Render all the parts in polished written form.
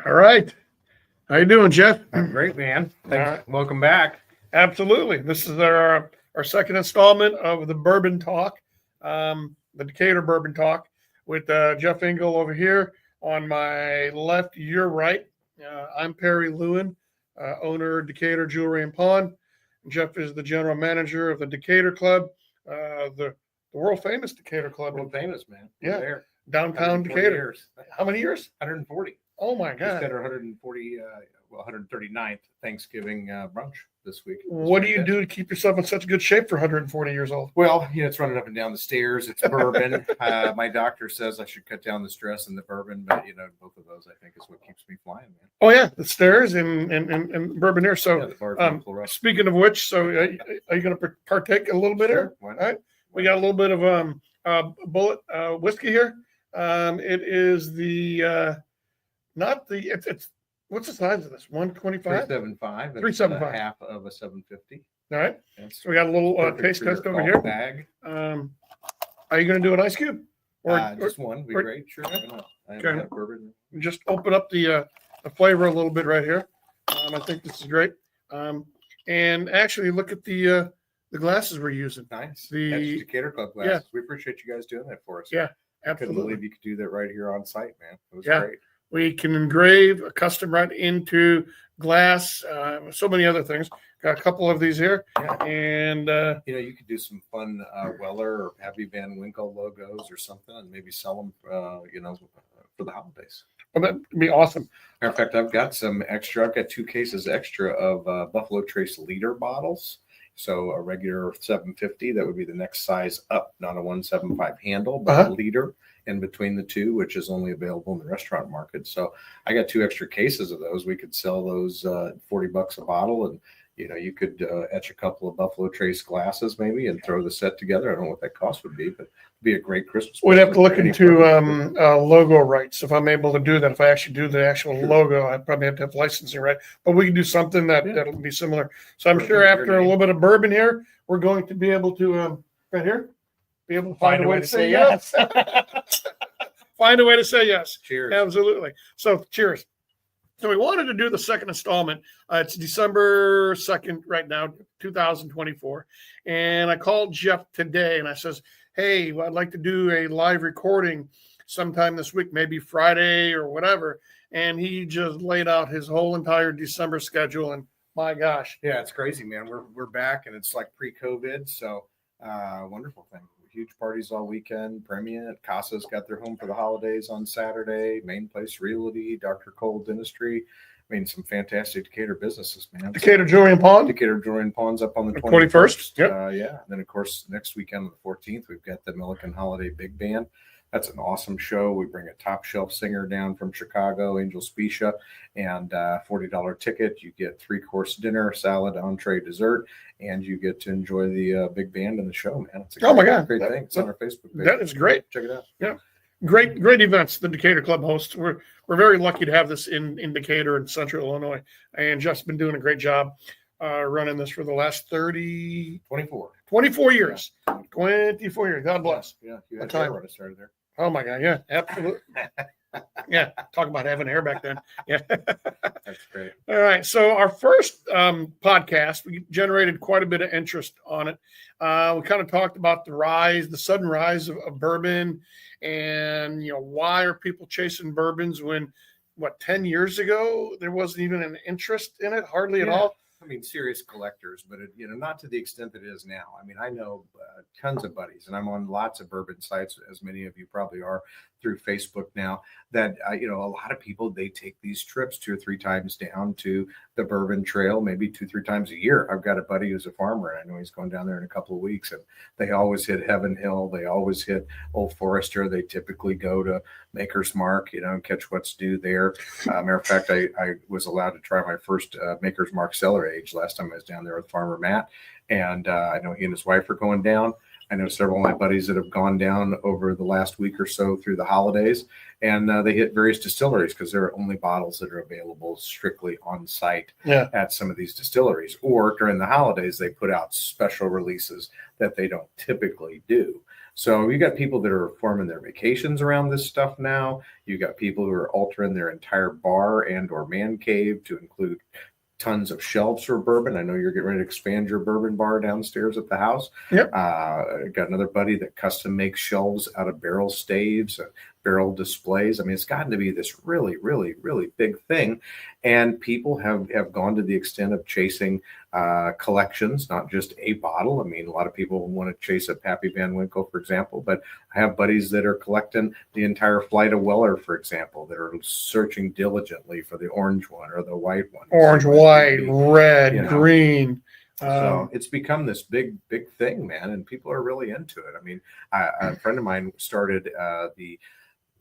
All right. How you doing, Jeff? I'm great, man. Thanks. All right. Welcome back. Absolutely. This is our second installment of the Bourbon Talk, the Decatur Bourbon Talk, with Jeff Engel over here on my left, your right. I'm Perry Lewin, owner of Decatur Jewelry and Pawn. Jeff is the general manager of the Decatur Club, the world famous Decatur Club. World famous, man. Yeah. There. Downtown 140 Decatur. years. How many years? 140. Oh my Just God. had our 139th Thanksgiving brunch this week. What do you do to keep yourself in such good shape for 140 years old? Well, it's running up and down the stairs. It's bourbon. My doctor says I should cut down the stress and the bourbon, but both of those I think is what keeps me flying, man. Oh yeah, the stairs and bourbon here. So, Yeah, the bar's speaking of which, so are you going to partake a little bit here? Why not? All right, we got a little bit of bullet whiskey here. It is the not the it's what's the size of this? 125. 375. 375. Half of a 750. All right. That's So we got a little taste test over here. Bag. Are you going to do an ice cube? Or just one would be great. Sure. Okay. Bourbon. Just open up the flavor a little bit right here. I think this is great. And actually, look at the glasses we're using. Nice. The That's Decatur Club glasses. Yeah. We appreciate you guys doing that for us. Yeah, absolutely. I couldn't believe you could do that right here on site, man. It was great. We can engrave a custom right into glass. So many other things. Got a couple of these here. Yeah. And you could do some fun Weller or Pappy Van Winkle logos or something, and maybe sell them, for the holidays. Well, that'd be awesome. Matter of fact, I've got some extra. I've got 2 cases extra of Buffalo Trace liter bottles. So a regular 750, that would be the next size up, not a 175 handle, but a liter in between the two, which is only available in the restaurant market. So I got 2 extra cases of those. We could sell those $40 a bottle, and you could etch a couple of Buffalo Trace glasses maybe and throw the set together. I don't know what that cost would be, but it'd be a great Christmas. We'd have to look into logo rights. If I'm able to do that, if I actually do the actual logo, I'd probably have to have licensing, right? But we can do something that'll be similar. So I'm sure after a little bit of bourbon here, we're going to be able to, right here, be able to find a way to say yes. Find a way to say yes. Cheers. Absolutely. So cheers. So we wanted to do the second installment. It's December 2nd right now, 2024. And I called Jeff today and I says, hey, I'd like to do a live recording sometime this week, maybe Friday or whatever. And he just laid out his whole entire December schedule. And my gosh. Yeah, it's crazy, man. We're back and it's like pre-COVID. So wonderful thing. Huge parties all weekend. Premiere, Casa's got their home for the holidays on Saturday. Main Place Realty, Dr. Cole Dentistry. I mean, some fantastic Decatur businesses, man. Decatur Jewelry and Pawn. Decatur Jewelry and Pawn's up on the 21st. Yep. Yeah. And then, of course, next weekend on the 14th, we've got the Milliken Holiday Big Band. That's an awesome show. We bring a top shelf singer down from Chicago, Angel Specia, and $40 ticket. You get 3-course dinner, salad, entree, dessert, and you get to enjoy the big band and the show, man. It's a great thing. It's on our Facebook page. That is great. Check it out. Yeah. Great events the Decatur Club hosts. We're very lucky to have this in Decatur and Central Illinois. And Jeff's been doing a great job running this for the last 24 years. Yeah. 24 years. God bless. Yeah. You had time when I started there. Oh my God. Yeah, absolutely. Yeah. Talk about having hair back then. Yeah. That's great. All right. So our first podcast, we generated quite a bit of interest on it. We kind of talked about the sudden rise of bourbon, and why are people chasing bourbons when 10 years ago there wasn't even an interest in it, hardly at all. I mean, serious collectors, but not to the extent that it is now. I mean, I know tons of buddies, and I'm on lots of bourbon sites, as many of you probably are, through Facebook now, that a lot of people, they take these trips 2 or 3 times down to the Bourbon Trail, maybe 2-3 times a year. I've got a buddy who's a farmer, and I know he's going down there in a couple of weeks, and they always hit Heaven Hill, they always hit Old Forester, they typically go to Maker's Mark, and catch what's due there. Matter of fact, I was allowed to try my first Maker's Mark cellar age last time I was down there with Farmer Matt, and I know he and his wife are going down. I know several of my buddies that have gone down over the last week or so through the holidays, and they hit various distilleries because there are only bottles that are available strictly on site at some of these distilleries. Or during the holidays, they put out special releases that they don't typically do. So you got people that are forming their vacations around this stuff now. You got people who are altering their entire bar and or man cave to include tons of shelves for bourbon. I know you're getting ready to expand your bourbon bar downstairs at the house. Yep. Got another buddy that custom makes shelves out of barrel staves, barrel displays. I mean, it's gotten to be this really, really, really big thing. And people have gone to the extent of chasing collections, not just a bottle. I mean, a lot of people want to chase a Pappy Van Winkle, for example, but I have buddies that are collecting the entire flight of Weller, for example, that are searching diligently for the orange one or the white one. Orange, white, red, green. So it's become this big thing, man, and people are really into it. I mean, a friend of mine started the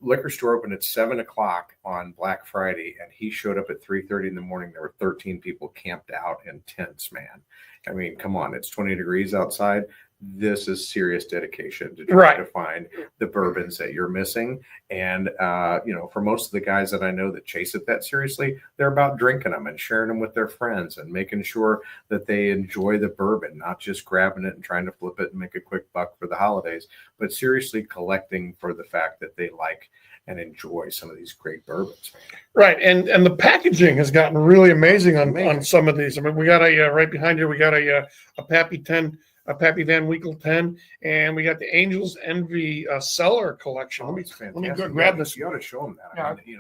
liquor store opened at 7:00 on Black Friday, and he showed up at 3:30 in the morning. There were 13 people camped out in tents, man. I mean, come on, it's 20 degrees outside. This is serious dedication to try to find the bourbons that you're missing. And, for most of the guys that I know that chase it that seriously, they're about drinking them and sharing them with their friends and making sure that they enjoy the bourbon, not just grabbing it and trying to flip it and make a quick buck for the holidays, but seriously collecting for the fact that they like and enjoy some of these great bourbons. Right. And the packaging has gotten really amazing on some of these. I mean, we got right behind here, we got a Pappy 10, a Pappy Van Winkle 10, and we got the Angels Envy Cellar collection. Let me go grab this. You ought to show them that. I mean,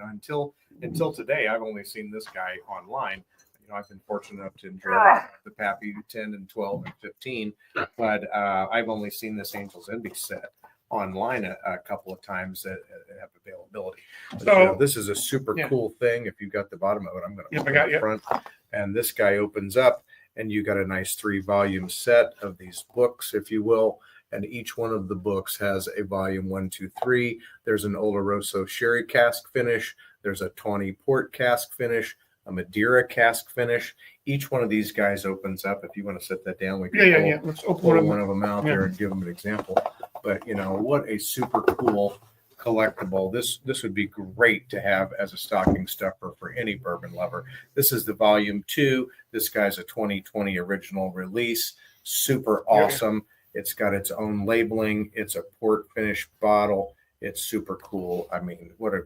until today, I've only seen this guy online. I've been fortunate enough to enjoy the Pappy 10 and 12 and 15, but I've only seen this Angels Envy set online a couple of times that have availability. So this is a super cool thing. If you got the bottom of it, I'm going to open the front, and this guy opens up, and you got a nice 3-volume set of these books, if you will. And each one of the books has a volume 1, 2, 3. There's an Oloroso sherry cask finish. There's a Tawny port cask finish, a Madeira cask finish. Each one of these guys opens up. If you want to set that down, we can Let's open one of them out there and give them an example. But what a super cool collectible. This would be great to have as a stocking stuffer for any bourbon lover. This is the volume 2. This guy's a 2020 original release. Super awesome. It's got its own labeling. It's a port finish bottle. It's super cool. I mean, what a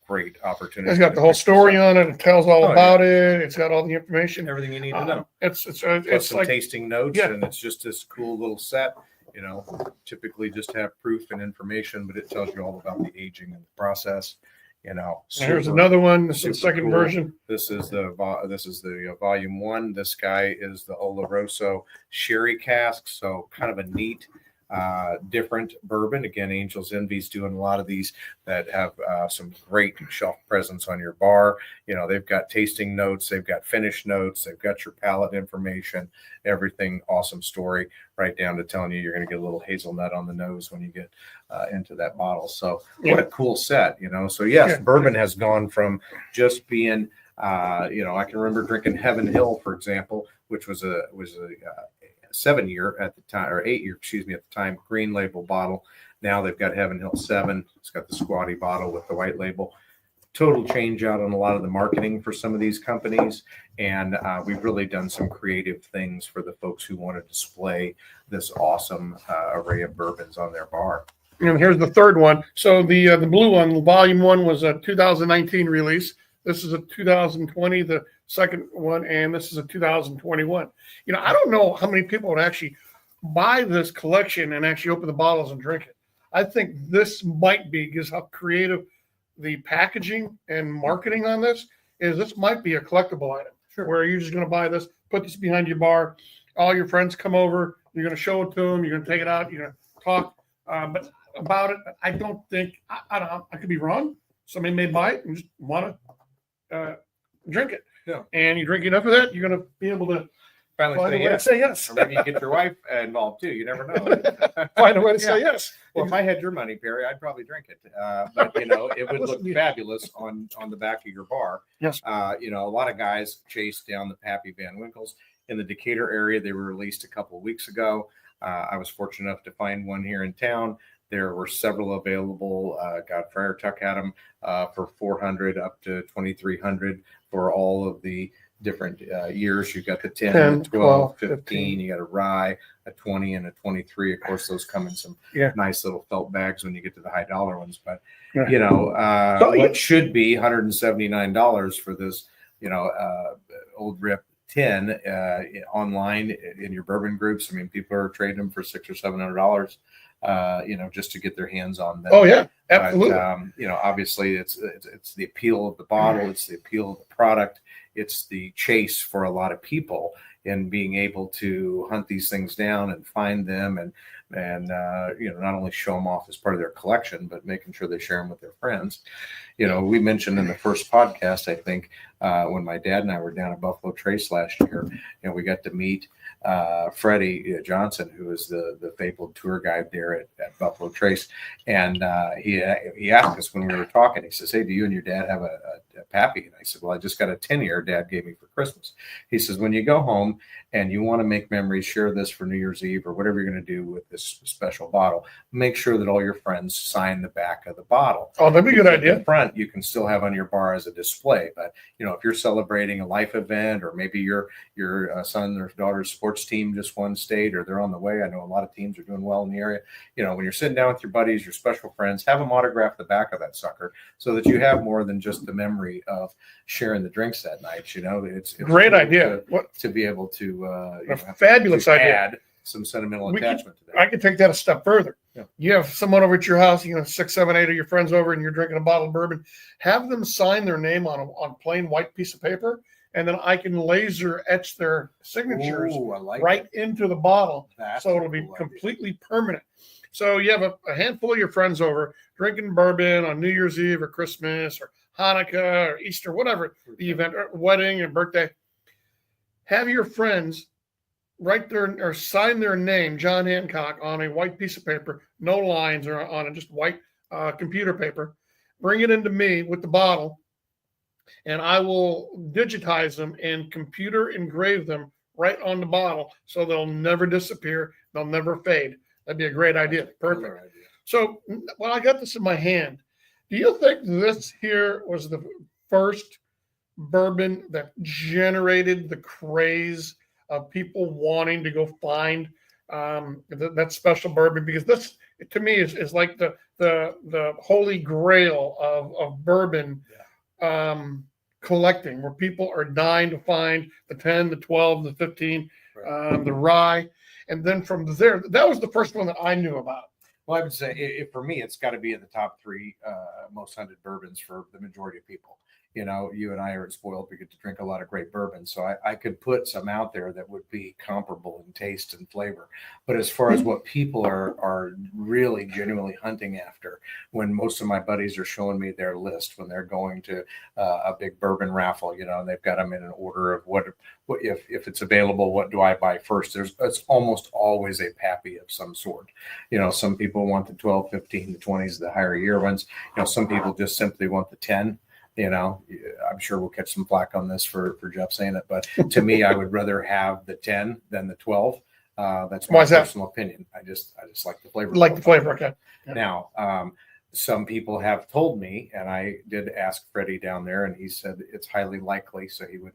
great opportunity. It's got the whole story on it. It tells all about it. It's got all the information, everything you need to know. It's some like tasting notes, and it's just this cool little set. Typically just have proof and information, but it tells you all about the aging and the process. Here's another one. This is the second version. This is the volume 1. This guy is the Oloroso sherry cask, so kind of a neat, different bourbon. Again, Angels Envy's doing a lot of these that have some great shelf presence on your bar. They've got tasting notes, they've got finish notes, they've got your palate information, everything. Awesome story, right down to telling you you're going to get a little hazelnut on the nose when you get into that bottle. So what a cool set, So yes, bourbon has gone from just being, I can remember drinking Heaven Hill, for example, which was a 7-year at the time, or 8-year, at the time, green label bottle. Now they've got Heaven Hill 7. It's got the squatty bottle with the white label. Total change out on a lot of the marketing for some of these companies. And we've really done some creative things for the folks who want to display this awesome array of bourbons on their bar. And here's the third one. So the blue one, volume 1, was a 2019 release. This is a 2020, the second one, and this is a 2021. I don't know how many people would actually buy this collection and actually open the bottles and drink it. I think this might be, because how creative the packaging and marketing on this is. This might be a collectible item, where you're just going to buy this, put this behind your bar. All your friends come over. You're going to show it to them. You're going to take it out. You're going to talk. But about it, I don't think, I don't know, I could be wrong. Somebody may buy it and just want to drink it. Yeah. And you drink enough of that, you're going to be able to finally say yes. Or maybe you get your wife involved too. You never know. Find a way to say yes. Well, if I had your money, Perry, I'd probably drink it. But it would look fabulous on the back of your bar. Yes. A lot of guys chase down the Pappy Van Winkles in the Decatur area. They were released a couple of weeks ago. I was fortunate enough to find one here in town. There were several available. Friar Tuck had them for $400 up to $2,300 for all of the different years. You got the 10, 10, the 12, 15. 15. You got a rye, a 20, and a 23. Of course, those come in some nice little felt bags when you get to the high dollar ones. But you know, what should be $179 for this, you know, old rip 10 online in your bourbon groups. I mean, people are trading them for $600 or $700. You know, just to get their hands on them. Oh yeah, absolutely. But, you know, obviously it's the appeal of the bottle, it's the appeal of the product, it's the chase for a lot of people in being able to hunt these things down and find them and you know, not only show them off as part of their collection, but making sure they share them with their friends. You know, we mentioned in the first podcast, I think, when my dad and I were down at Buffalo Trace last year, and we got to meet Freddie Johnson, who is the fabled tour guide there at Buffalo Trace. And he asked us when we were talking, he says, "Hey, do you and your dad have a Pappy?" And I said, "Well, I just got a 10-year Dad gave me for Christmas." He says, "When you go home and you want to make memories, share this for New Year's Eve or whatever you're going to do with this special bottle, make sure that all your friends sign the back of the bottle." Oh, that'd be a good idea. In front, you can still have on your bar as a display. But, you know, if you're celebrating a life event, or maybe your son or daughter's sports team just won state, or they're on the way. I know a lot of teams are doing well in the area. You know, when you're sitting down with your buddies, your special friends, have them autograph the back of that sucker so that you have more than just the memory of sharing the drinks that night. You know, it's great cool idea to be able to you know, fabulous idea. Add some sentimental attachment to that. I could take that a step further. Yeah. You have someone over at your house, you know, 6, 7, 8 of your friends over, and you're drinking a bottle of bourbon. Have them sign their name on a plain white piece of paper, and then I can laser etch their signatures into the bottle. That's so it'll be completely permanent. So you have a handful of your friends over drinking bourbon on New Year's Eve or Christmas or Hanukkah or Easter, whatever the event, or wedding or birthday. Have your friends write their or sign their name, John Hancock, on a white piece of paper, no lines, or on just white computer paper. Bring it into me with the bottle, and I will digitize them and computer engrave them right on the bottle so they'll never disappear. They'll never fade. That'd be a great idea. Perfect. Idea. So, well, I got this in my hand. Do you think this here was the first bourbon that generated the craze of people wanting to go find that special bourbon? Because this, to me, is like the holy grail of bourbon collecting, where people are dying to find the 10, the 12, the 15, the rye. And then from there, that was the first one that I knew about. Well, I would say for me, it's got to be in the top 3 most hunted bourbons for the majority of people. You know, you and I are spoiled. We get to drink a lot of great bourbon. So I could put some out there that would be comparable in taste and flavor. But as far as what people are really genuinely hunting after, when most of my buddies are showing me their list when they're going to a big bourbon raffle, you know, and they've got them in an order of what if it's available, what do I buy first? It's almost always a Pappy of some sort. You know, some people want the 12, 15, the 20s, the higher year ones. You know, some people just simply want the 10. You know, I'm sure we'll catch some flack on this for Jeff saying it, but to me, I would rather have the 10 than the 12. That's my personal opinion. I just like the flavor. Like the flavor, okay. Yeah. Now, some people have told me, and I did ask Freddie down there, and he said it's highly likely, so he would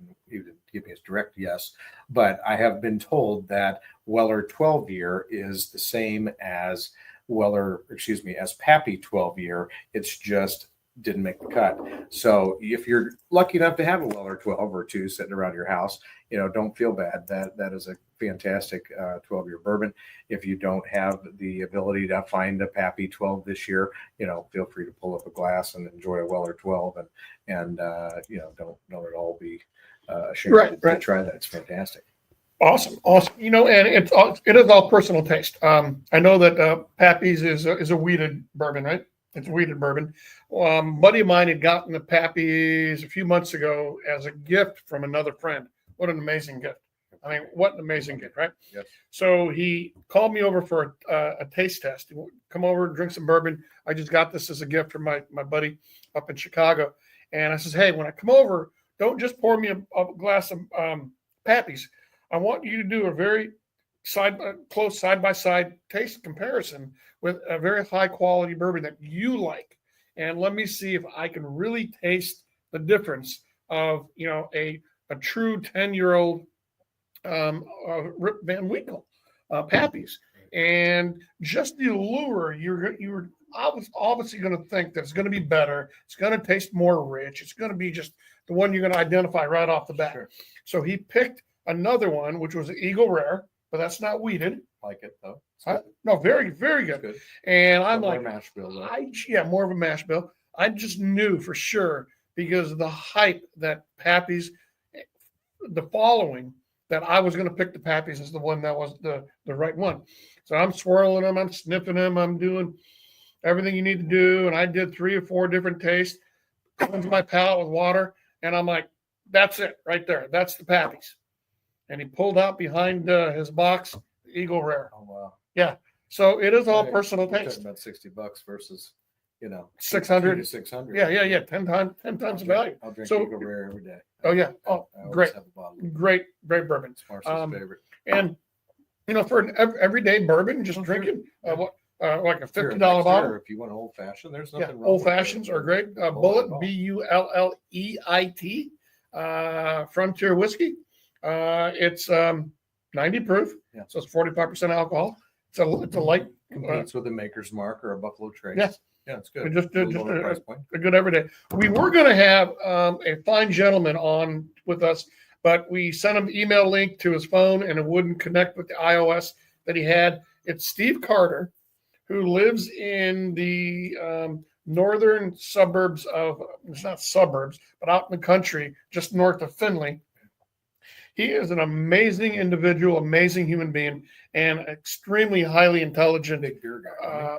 give me his direct yes. But I have been told that Weller 12 year is the same as as Pappy 12 year. It's just didn't make the cut. So if you're lucky enough to have a Weller 12 or 2 sitting around your house, you know, don't feel bad. That is a fantastic 12-year bourbon. If you don't have the ability to find a Pappy 12 this year, you know, feel free to pull up a glass and enjoy a Weller 12 and you know, don't at all be ashamed to try that. It's fantastic. Awesome. You know, and it is all personal taste. I know that Pappy's is a wheated bourbon, right? It's wheated bourbon. Buddy of mine had gotten the Pappy's a few months ago as a gift from another friend. What an amazing gift. I mean, what an amazing gift, right? Yes. So he called me over for a taste test. Come over and drink some bourbon. I just got this as a gift from my buddy up in Chicago. And I says, hey, when I come over, don't just pour me a glass of Pappy's. I want you to do a very close side-by-side taste comparison with a very high-quality bourbon that you like. And let me see if I can really taste the difference of, you know, a a true 10-year-old Rip Van Winkle Pappies. And just the allure, you're obviously going to think that it's going to be better. It's going to taste more rich. It's going to be just the one you're going to identify right off the bat. Sure. So he picked another one, which was an Eagle Rare, but that's not weeded. Like it though. No, very, very good. Good. And I'm More like, mash bill, though. more of a mash bill. I just knew for sure because of the hype that Pappy's, the following, that I was going to pick the Pappy's as the one that was the right one. So I'm swirling them, I'm sniffing them, I'm doing everything you need to do. And I did 3 or 4 different tastes, cleansed my palate with water. And I'm like, that's it right there. That's the Pappy's. And he pulled out behind his box, Eagle Rare. Oh, wow. Yeah. So it is all Hey, personal you're taste. talking about $60 versus, 600 to 600. Yeah. 10 times the value. I'll drink So- Eagle Rare every day. Oh yeah. Oh, I always great. have a bottle of Great bourbon. It's Marcy's favorite. And for an everyday bourbon, just drinking like a $50 Sure, bottle. if you want old fashioned, there's Yeah, nothing wrong. old with fashions it. are great. Bullet Bullet, Ball. Bulleit, Frontier whiskey. It's 90 proof, Yeah. so it's 45% alcohol. It's a light, Competes with a Maker's Mark or a Buffalo Trace. Yes. Yeah, it's good. just A little lower price point. a good everyday. We were going to have a fine gentleman on with us, but we sent him the email link to his phone and it wouldn't connect with the iOS that he had. It's Steve Carter, who lives in the northern suburbs of, it's not suburbs, but out in the country, just north of Findlay. He is an amazing individual, amazing human being, and extremely highly intelligent. Big beer guy.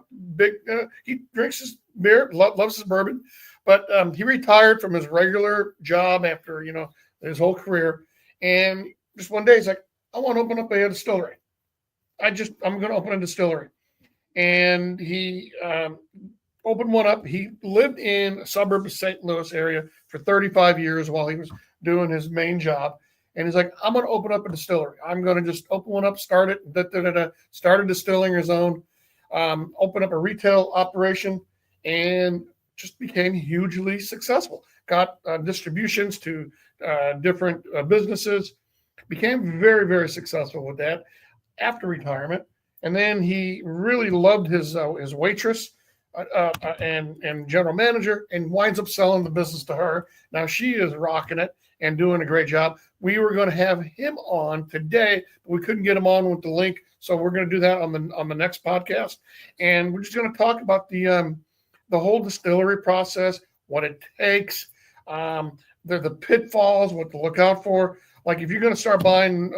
He drinks his beer, loves his bourbon, but he retired from his regular job after his whole career, and just one day he's like, I want to open up a distillery. I'm going to open a distillery, and he opened one up. He lived in a suburb of St. Louis area for 35 years while he was doing his main job. And he's like, I'm going to open up a distillery. I'm going to just open one up, start it, started distilling his own, open up a retail operation, and just became hugely successful. Got distributions to different businesses, became very, very successful with that after retirement. And then he really loved his waitress and general manager, and winds up selling the business to her. Now she is rocking it and doing a great job. We were going to have him on today, but we couldn't get him on with the link, so we're going to do that on the next podcast. And we're just going to talk about the whole distillery process, what it takes, the pitfalls, what to look out for. Like if you're going to start buying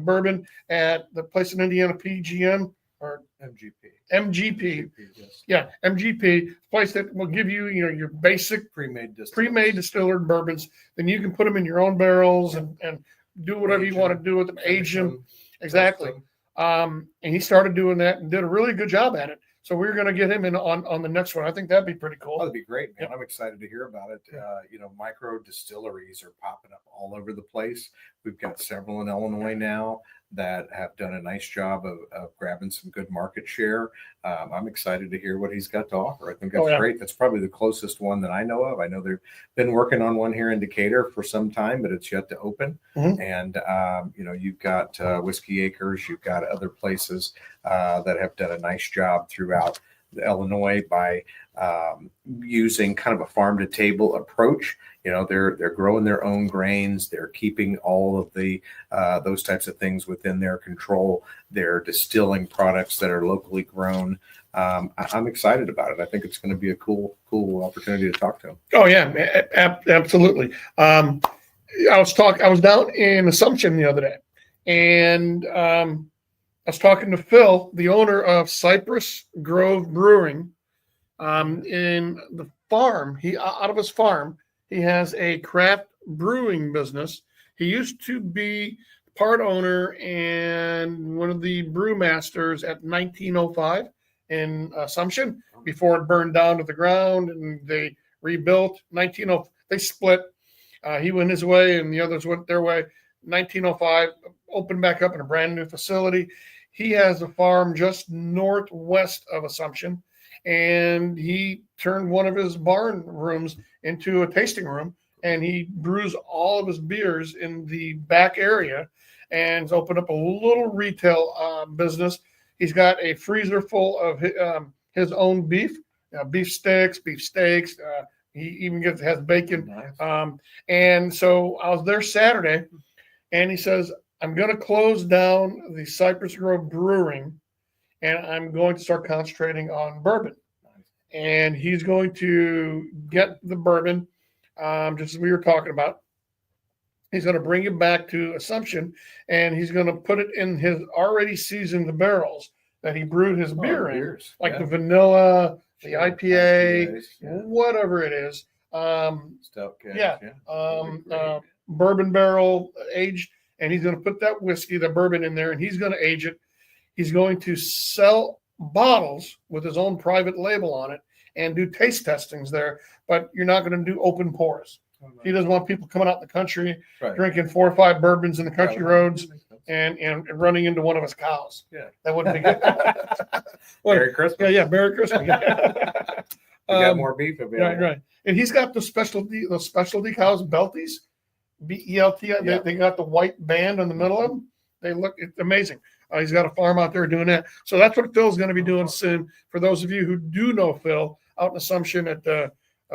bourbon at the place in Indiana, PGM or MGP. Yes. Yeah, MGP, place that will give you, your basic Pre-made distilled bourbons. Then you can put them in your own barrels and do whatever you want to do with them, age them. Exactly. And he started doing that and did a really good job at it. So we're going to get him in on the next one. I think that'd be pretty cool. That'd be great, man. I'm excited to hear about it. Micro distilleries are popping up all over the place. We've got several in Illinois now that have done a nice job of grabbing some good market share. I'm excited to hear what he's got to offer. I think that's great. That's probably the closest one that I know of. I know they've been working on one here in Decatur for some time, but it's yet to open. Mm-hmm. And, you've got Whiskey Acres, you've got other places that have done a nice job throughout Illinois by using kind of a farm to table approach. They're growing their own grains. They're keeping all of the those types of things within their control. They're distilling products that are locally grown. I'm excited about it. I think it's going to be a cool opportunity to talk to them. Oh yeah, absolutely. I was down in Assumption the other day, and I was talking to Phil, the owner of Cypress Grove Brewing. In the farm, out of his farm, he has a craft brewing business. He used to be part owner and one of the brewmasters at 1905 in Assumption before it burned down to the ground and they rebuilt. They split. He went his way and the others went their way. 1905 opened back up in a brand new facility. He has a farm just northwest of Assumption, and he turned one of his barn rooms into a tasting room and he brews all of his beers in the back area, and he's opened up a little retail business. He's got a freezer full of his own beef, beef sticks, beef steaks. He even has bacon. Nice. And so I was there Saturday, and he says, I'm going to close down the Cypress Grove Brewing, and I'm going to start concentrating on bourbon. And he's going to get the bourbon, just as we were talking about. He's going to bring it back to Assumption, and he's going to put it in his already seasoned barrels that he brewed his beer in, like the vanilla, the IPA, whatever it is. Bourbon barrel aged, and he's going to put that whiskey, the bourbon in there, and he's going to age it. He's going to sell bottles with his own private label on it and do taste testings there, but you're not going to do open pours. He doesn't want people coming out in the country drinking 4 or 5 bourbons in the country roads and running into one of his cows. Yeah, that wouldn't be good. Merry Christmas. Yeah, Merry Christmas. We got more beef available. Right. And he's got the specialty cows, Belties, BELT. Yeah. They got the white band in the middle of them. It's amazing. He's got a farm out there doing that. So that's what Phil's going to be doing soon. For those of you who do know Phil, out in Assumption at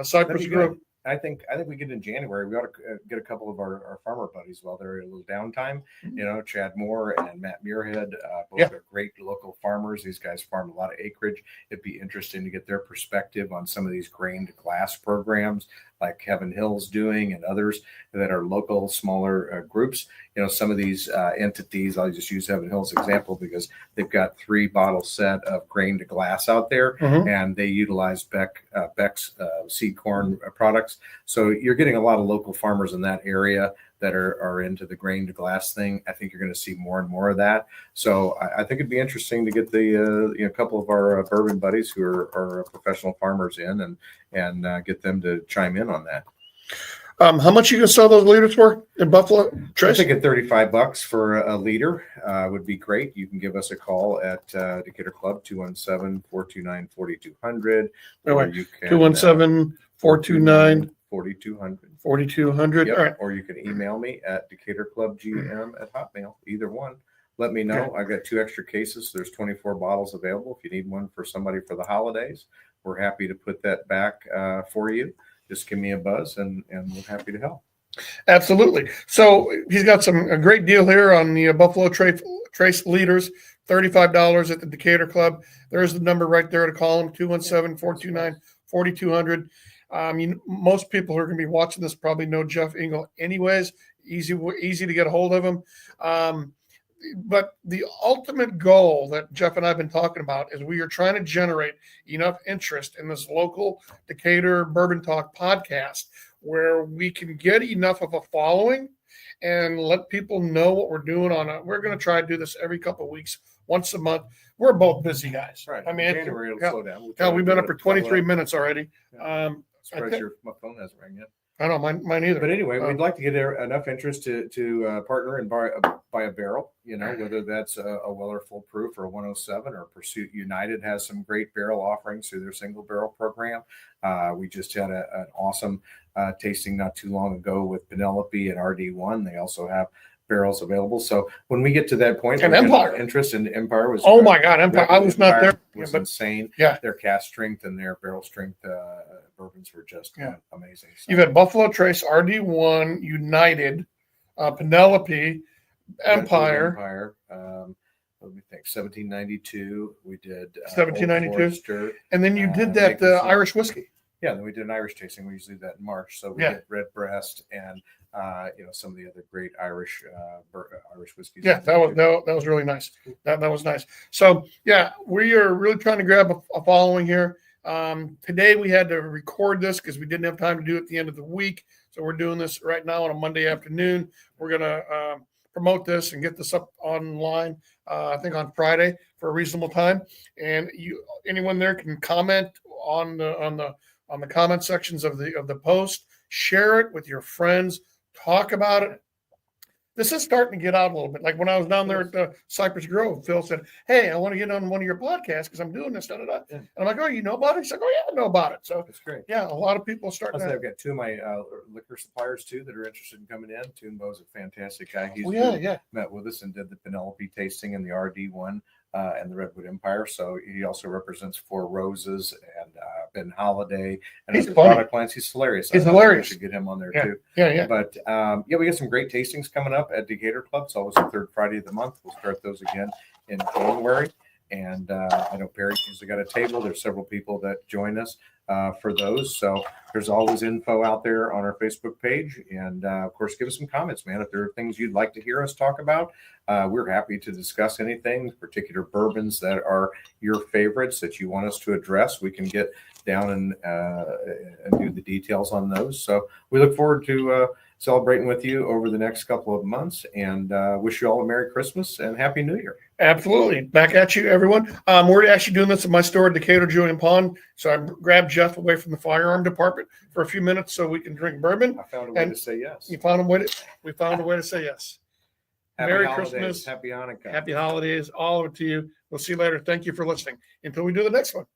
Cypress Grove. I think we get in January. We ought to get a couple of our farmer buddies while they're a little downtime. You know, Chad Moore and Matt Muirhead, both are great local farmers. These guys farm a lot of acreage. It'd be interesting to get their perspective on some of these grained glass programs like Kevin Hill's doing and others that are local, smaller groups. You know, some of these entities, I'll just use Kevin Hill's example because they've got 3 bottle set of grained glass out there, and they utilize Beck's seed corn products. So you're getting a lot of local farmers in that area that are into the grained glass thing. I think you're going to see more and more of that. So I think it'd be interesting to get the couple of our bourbon buddies who are professional farmers in and get them to chime in on that. How much are you going to sell those liters for in Buffalo, Trace? I think at $35 for a liter would be great. You can give us a call at Decatur Club, 217-429-4200. Or you can 217-429-4200. 4200. Yep. All right. Or you can email me at decaturclubgm@hotmail. Either one. Let me know. I've got 2 extra cases. There's 24 bottles available. If you need one for somebody for the holidays, we're happy to put that back for you. Just give me a buzz and we're happy to help. Absolutely. So he's got a great deal here on the Buffalo Trace liters, $35 at the Decatur Club. There's the number right there to call him, 217-429-4200. Most people who are going to be watching this probably know Jeff Engel anyways. Easy to get a hold of him. But the ultimate goal that Jeff and I have been talking about is we are trying to generate enough interest in this local Decatur Bourbon Talk podcast where we can get enough of a following and let people know what we're doing we're going to try to do this every couple of weeks, once a month. We're both busy guys. Right. I mean, January will slow down. We've been up for 23 minutes already. Yeah. Surprised my phone hasn't rang yet. I don't know, mine either. But anyway, we'd like to get enough interest to partner and buy a barrel, whether that's a Weller Full Proof or a 107 or Pursuit United has some great barrel offerings through their single barrel program. We just had an awesome tasting not too long ago with Penelope and RD1. They also have barrels available. So when we get to that point, and Empire interest in Empire was my God, Empire! I was not there. Was insane. Yeah, their cast strength and their barrel strength bourbons were just amazing. So. You've had Buffalo Trace, RD1, United, Penelope, Empire. Let me think. 1792. We did 1792, and then you did that Irish whiskey. Yeah, then we did an Irish tasting. We usually do that in March. So we did Redbreast and some of the other great Irish whiskeys. Yeah, that was really nice. That was nice. So we are really trying to grab a following here. Today we had to record this because we didn't have time to do it at the end of the week. So we're doing this right now on a Monday afternoon. We're gonna promote this and get this up online. I think on Friday for a reasonable time. And anyone there can comment on the comment sections of the post. Share it with your friends. Talk about it. this is starting to get out a little bit. Like when I was down there at the Cypress Grove, Phil said, "Hey, I want to get on one of your podcasts because I'm doing this." Da, da, da. Yeah. And I'm like, "Oh, you know about it?" He's like, "Oh yeah, I know about it." So That's great. yeah, a lot of people are starting. I've got two of my liquor suppliers too that are interested in coming in. Toonbo's a fantastic guy. He's met with us and did the Penelope tasting and the RD one and the Redwood Empire. So he also represents Four Roses and Ben Holiday and He's other funny. product lines. He's hilarious. He's I hilarious. should get him on there Yeah. too. Yeah. But yeah, we got some great tastings coming up at Decatur Club. It's always the third Friday of the month. We'll start those again in January. And I know Perry usually got a table. There's several people that join us for those. So there's always info out there on our Facebook page. And of course, give us some comments, man. If there are things you'd like to hear us talk about, we're happy to discuss anything, particular bourbons that are your favorites that you want us to address. We can get down and do the details on those. So we look forward to celebrating with you over the next couple of months, and wish you all a Merry Christmas and Happy New Year. Absolutely. Back at you, everyone. We're actually doing this at my store, Decatur Julian Pond. So I grabbed Jeff away from the firearm department for a few minutes so we can drink bourbon. I found a way to say yes. We found a way to say yes. Happy Merry holidays. Christmas. Happy Hanukkah. Happy holidays. All of it to you. We'll see you later. Thank you for listening. Until we do the next one.